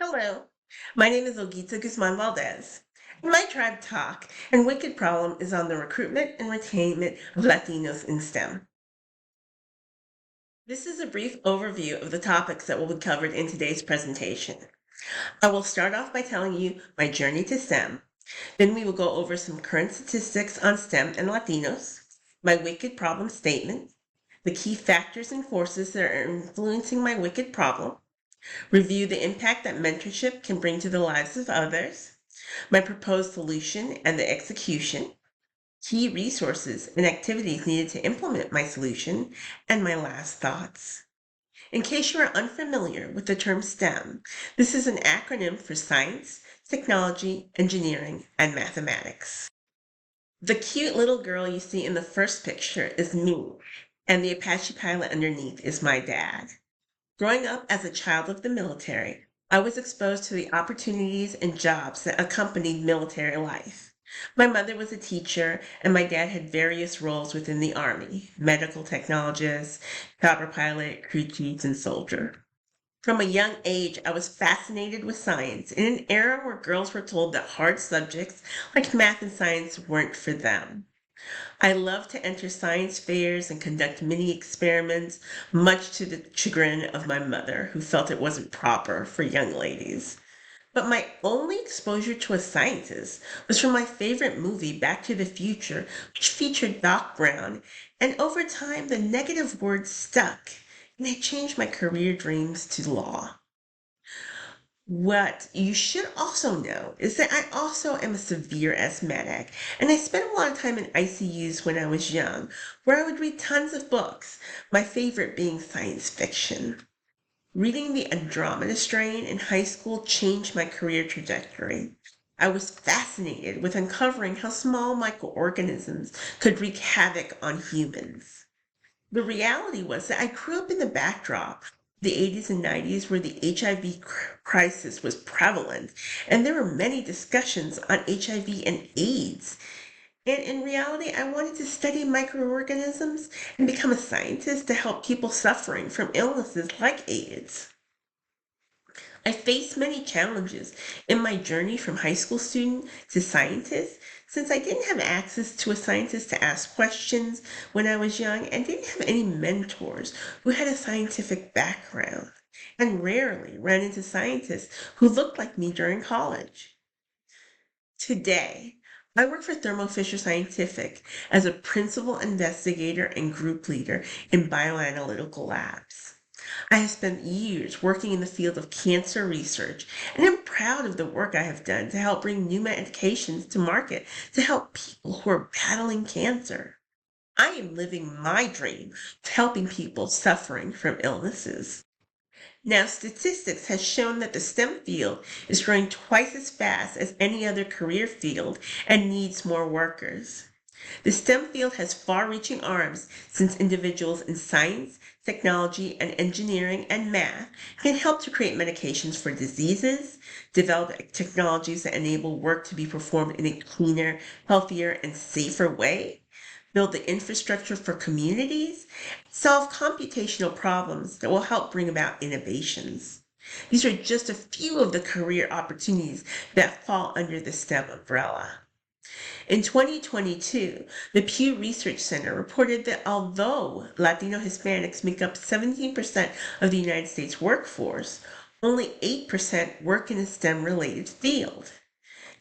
Hello, my name is Olgita Guzman-Valdes, and my tribe talk and wicked problem is on the recruitment and retainment of Latinos in STEM. This is a brief overview of the topics that will be covered in today's presentation. I will start off by telling you my journey to STEM. Then we will go over some current statistics on STEM and Latinos, my wicked problem statement, the key factors and forces that are influencing my wicked problem, review the impact that mentorship can bring to the lives of others, my proposed solution and the execution, key resources and activities needed to implement my solution, and my last thoughts. In case you are unfamiliar with the term STEM, this is an acronym for science, technology, engineering, and mathematics. The cute little girl you see in the first picture is me, and the Apache pilot underneath is my dad. Growing up as a child of the military, I was exposed to the opportunities and jobs that accompanied military life. My mother was a teacher, and my dad had various roles within the Army: medical technologist, chopper pilot, crew chief, and soldier. From a young age, I was fascinated with science in an era where girls were told that hard subjects like math and science weren't for them. I loved to enter science fairs and conduct mini experiments, much to the chagrin of my mother, who felt it wasn't proper for young ladies. But my only exposure to a scientist was from my favorite movie, Back to the Future, which featured Doc Brown, and over time the negative words stuck, and I changed my career dreams to law. What you should also know is that I also am a severe asthmatic, and I spent a lot of time in ICUs when I was young, where I would read tons of books, my favorite being science fiction. Reading The Andromeda Strain in high school changed my career trajectory. I was fascinated with uncovering how small microorganisms could wreak havoc on humans. The reality was that I grew up in the backdrop of the 80s and 90s where the HIV crisis was prevalent, and there were many discussions on HIV and AIDS. And in reality, I wanted to study microorganisms and become a scientist to help people suffering from illnesses like AIDS. I faced many challenges in my journey from high school student to scientist, since I didn't have access to a scientist to ask questions when I was young and didn't have any mentors who had a scientific background, and rarely ran into scientists who looked like me during college. Today, I work for Thermo Fisher Scientific as a principal investigator and group leader in bioanalytical labs. I have spent years working in the field of cancer research, and I'm proud of the work I have done to help bring new medications to market to help people who are battling cancer. I am living my dream of helping people suffering from illnesses. Now, statistics has shown that the STEM field is growing twice as fast as any other career field and needs more workers. The STEM field has far-reaching arms since individuals in science, technology, and engineering and math can help to create medications for diseases, develop technologies that enable work to be performed in a cleaner, healthier, and safer way, build the infrastructure for communities, solve computational problems that will help bring about innovations. These are just a few of the career opportunities that fall under the STEM umbrella. In 2022, the Pew Research Center reported that although Latino Hispanics make up 17% of the United States workforce, only 8% work in a STEM-related field.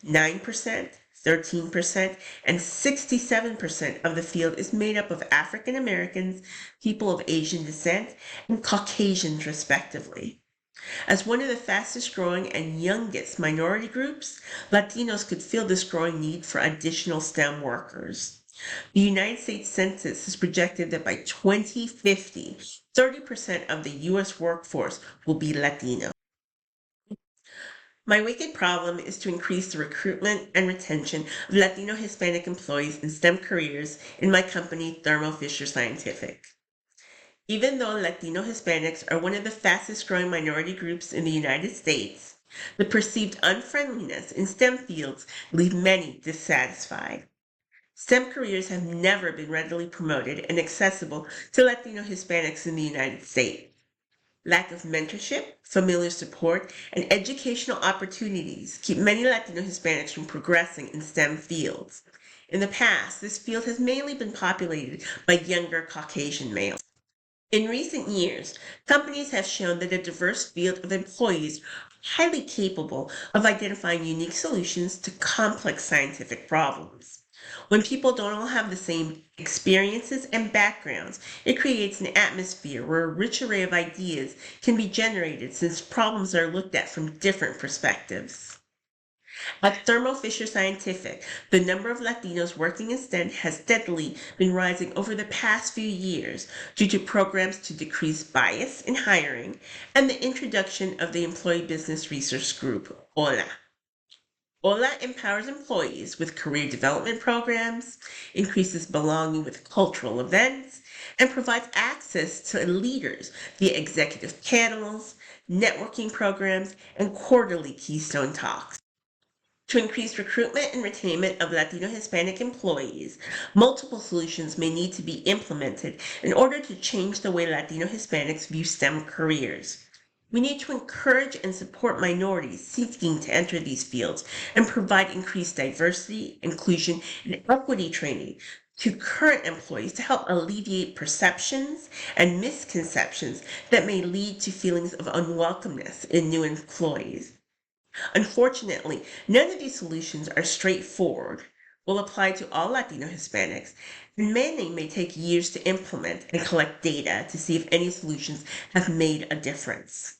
9%, 13%, and 67% of the field is made up of African Americans, people of Asian descent, and Caucasians, respectively. As one of the fastest growing and youngest minority groups, Latinos could feel this growing need for additional STEM workers. The United States Census has projected that by 2050, 30% of the U.S. workforce will be Latino. My wicked problem is to increase the recruitment and retention of Latino Hispanic employees in STEM careers in my company, Thermo Fisher Scientific. Even though Latino Hispanics are one of the fastest growing minority groups in the United States, the perceived unfriendliness in STEM fields leave many dissatisfied. STEM careers have never been readily promoted and accessible to Latino Hispanics in the United States. Lack of mentorship, familiar support, and educational opportunities keep many Latino Hispanics from progressing in STEM fields. In the past, this field has mainly been populated by younger Caucasian males. In recent years, companies have shown that a diverse field of employees are highly capable of identifying unique solutions to complex scientific problems. When people don't all have the same experiences and backgrounds, it creates an atmosphere where a rich array of ideas can be generated since problems are looked at from different perspectives. At Thermo Fisher Scientific, the number of Latinos working in STEM has steadily been rising over the past few years due to programs to decrease bias in hiring and the introduction of the Employee Business Resource Group, OLA. OLA empowers employees with career development programs, increases belonging with cultural events, and provides access to leaders via executive panels, networking programs, and quarterly Keystone Talks. To increase recruitment and retainment of Latino Hispanic employees, multiple solutions may need to be implemented in order to change the way Latino Hispanics view STEM careers. We need to encourage and support minorities seeking to enter these fields and provide increased diversity, inclusion, and equity training to current employees to help alleviate perceptions and misconceptions that may lead to feelings of unwelcomeness in new employees. Unfortunately, none of these solutions are straightforward, will apply to all Latino Hispanics, and many may take years to implement and collect data to see if any solutions have made a difference.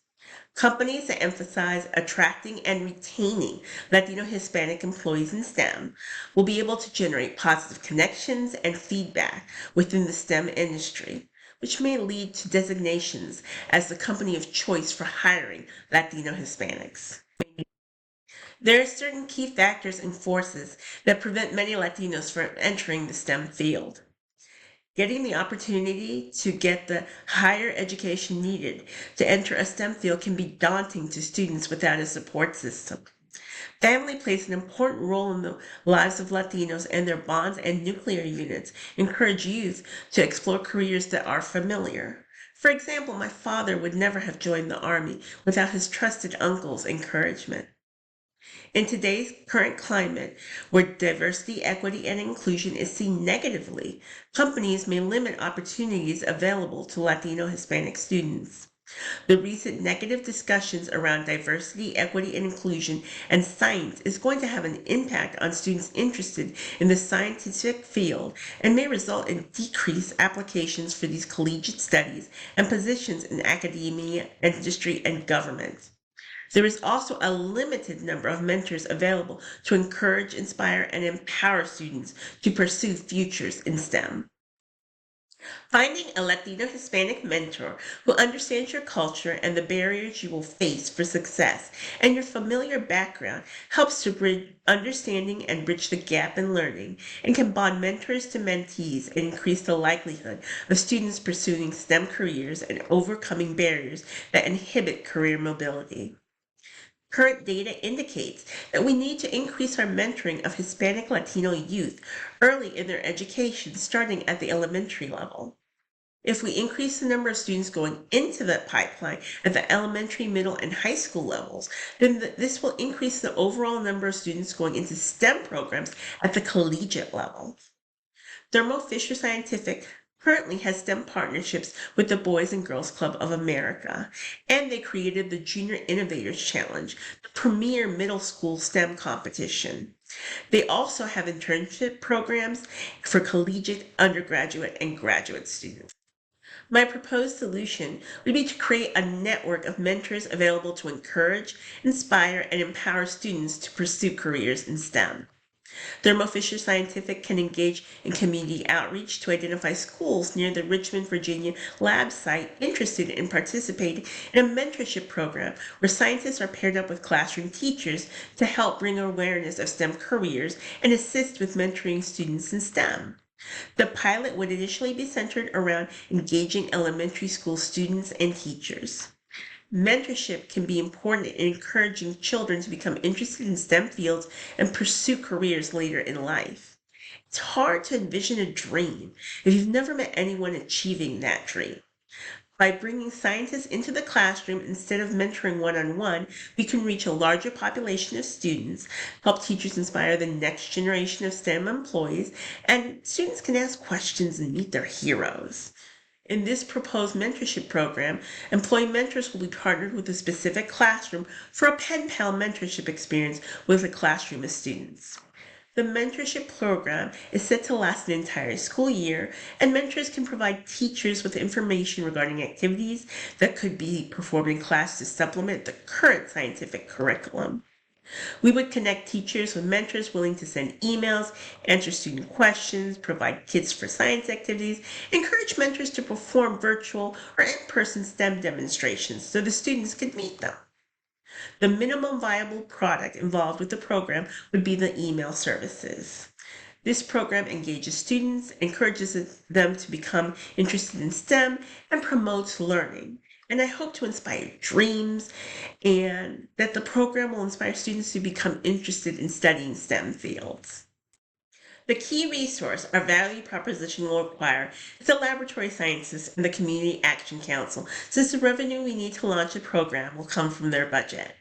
Companies that emphasize attracting and retaining Latino Hispanic employees in STEM will be able to generate positive connections and feedback within the STEM industry, which may lead to designations as the company of choice for hiring Latino Hispanics. There are certain key factors and forces that prevent many Latinos from entering the STEM field. Getting the opportunity to get the higher education needed to enter a STEM field can be daunting to students without a support system. Family plays an important role in the lives of Latinos, and their bonds and nuclear units encourage youth to explore careers that are familiar. For example, my father would never have joined the Army without his trusted uncle's encouragement. In today's current climate, where diversity, equity, and inclusion is seen negatively, companies may limit opportunities available to Latino Hispanic students. The recent negative discussions around diversity, equity, and inclusion and science is going to have an impact on students interested in the scientific field and may result in decreased applications for these collegiate studies and positions in academia, industry, and government. There is also a limited number of mentors available to encourage, inspire, and empower students to pursue futures in STEM. Finding a Latino Hispanic mentor who understands your culture and the barriers you will face for success and your familiar background helps to bridge understanding and bridge the gap in learning and can bond mentors to mentees and increase the likelihood of students pursuing STEM careers and overcoming barriers that inhibit career mobility. Current data indicates that we need to increase our mentoring of Hispanic Latino youth early in their education, starting at the elementary level. If we increase the number of students going into the pipeline at the elementary, middle, and high school levels, then this will increase the overall number of students going into STEM programs at the collegiate level. Thermo Fisher Scientific currently has STEM partnerships with the Boys and Girls Club of America, and they created the Junior Innovators Challenge, the premier middle school STEM competition. They also have internship programs for collegiate, undergraduate, and graduate students. My proposed solution would be to create a network of mentors available to encourage, inspire, and empower students to pursue careers in STEM. Thermo Fisher Scientific can engage in community outreach to identify schools near the Richmond, Virginia lab site interested in participating in a mentorship program where scientists are paired up with classroom teachers to help bring awareness of STEM careers and assist with mentoring students in STEM. The pilot would initially be centered around engaging elementary school students and teachers. Mentorship can be important in encouraging children to become interested in STEM fields and pursue careers later in life. It's hard to envision a dream if you've never met anyone achieving that dream. By bringing scientists into the classroom instead of mentoring one-on-one, we can reach a larger population of students, help teachers inspire the next generation of STEM employees, and students can ask questions and meet their heroes. In this proposed mentorship program, employee mentors will be partnered with a specific classroom for a pen pal mentorship experience with a classroom of students. The mentorship program is set to last an entire school year, and mentors can provide teachers with information regarding activities that could be performed in class to supplement the current scientific curriculum. We would connect teachers with mentors willing to send emails, answer student questions, provide kits for science activities, encourage mentors to perform virtual or in-person STEM demonstrations so the students could meet them. The minimum viable product involved with the program would be the email services. This program engages students, encourages them to become interested in STEM, and promotes learning. And I hope to inspire dreams and that the program will inspire students to become interested in studying STEM fields. The key resource our value proposition will require is the laboratory scientists and the Community Action Council, since the revenue we need to launch the program will come from their budget.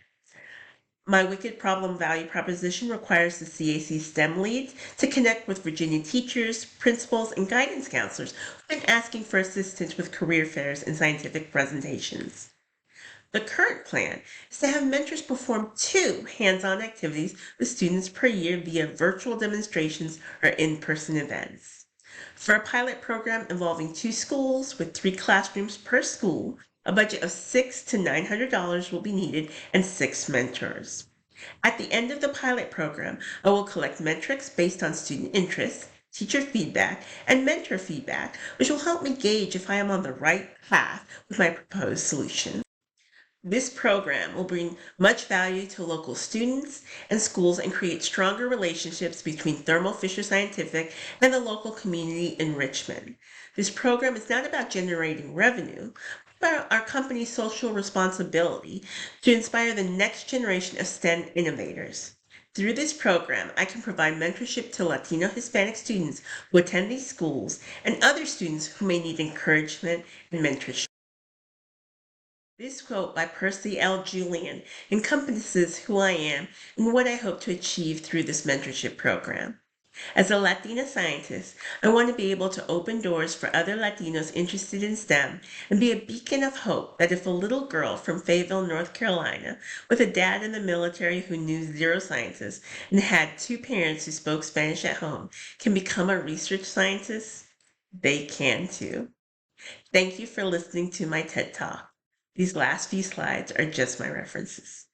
My Wicked Problem value proposition requires the CAC STEM leads to connect with Virginia teachers, principals, and guidance counselors who've been asking for assistance with career fairs and scientific presentations. The current plan is to have mentors perform 2 hands-on activities with students per year via virtual demonstrations or in-person events. For a pilot program involving 2 schools with 3 classrooms per school, a budget of $600 to $900 will be needed and 6 mentors. At the end of the pilot program, I will collect metrics based on student interest, teacher feedback, and mentor feedback, which will help me gauge if I am on the right path with my proposed solution. This program will bring much value to local students and schools and create stronger relationships between Thermo Fisher Scientific and the local community in Richmond. This program is not about generating revenue, but about our company's social responsibility to inspire the next generation of STEM innovators. Through this program, I can provide mentorship to Latino Hispanic students who attend these schools and other students who may need encouragement and mentorship. This quote by Percy L. Julian encompasses who I am and what I hope to achieve through this mentorship program. As a Latina scientist, I want to be able to open doors for other Latinos interested in STEM and be a beacon of hope that if a little girl from Fayetteville, North Carolina, with a dad in the military who knew 0 sciences and had 2 parents who spoke Spanish at home can become a research scientist, they can too. Thank you for listening to my TED Talk. These last few slides are just my references.